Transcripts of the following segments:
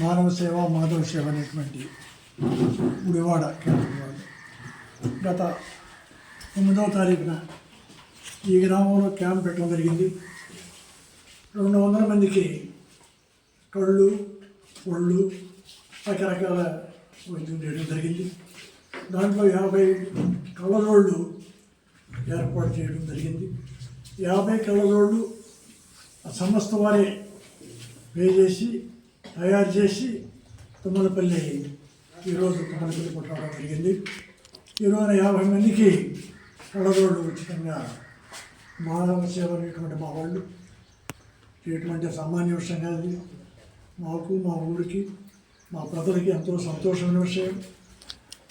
మానవ సేవ మాధవ సేవ అనేటువంటి గుడివాడ క్యాంపు వాళ్ళు గత 9వ తారీఖున ఈ గ్రామంలో క్యాంప్ పెట్టడం జరిగింది. 200 మందికి కళ్ళు ఒళ్ళు రకరకాల వైద్యం చేయడం జరిగింది. దాంట్లో 50 కళ్ళజోళ్ళు ఏర్పాటు చేయడం జరిగింది. 50 కళ్ళజోళ్ళు సంస్థ వారే పే చేసి తయారు చేసి తుమ్మలపల్లి ఈరోజు తుమ్మలపల్లి కొట్టడం జరిగింది. ఈరోజు 50 మందికి కళ్ళజోళ్ళు ఉచితంగా మానవ సేవ అనేటువంటి మా వాళ్ళు ఇటువంటి సామాన్య విషయం కాదు. మాకు మా ఊరికి మా ప్రజలకి ఎంతో సంతోషమైన విషయం.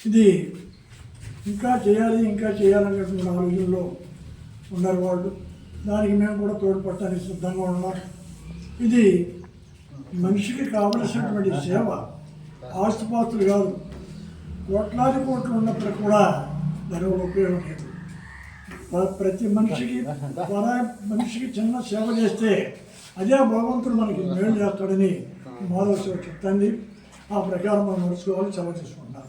ఇది ఇంకా చేయాలనేటువంటి ఆలోచనలో ఉన్నారు వాళ్ళు. దానికి మేము కూడా తోడ్పడటానికి సిద్ధంగా ఉన్నాం. ఇది మనిషికి కావలసినటువంటి సేవ, ఆస్తిపాస్తులు కాదు. కోట్లాది కోట్లు ఉన్నప్పుడు కూడా దానివల్ల ఉపయోగం లేదు. ప్రతి మనిషికి చిన్న సేవ చేస్తే అదే భగవంతుడు మనకి మేలు చేస్తాడని మాధవ సేవ చెప్తుంది. ఆ ప్రకారం మనం నడుచుకోవాలి. సెలవు తీసుకుంటాం.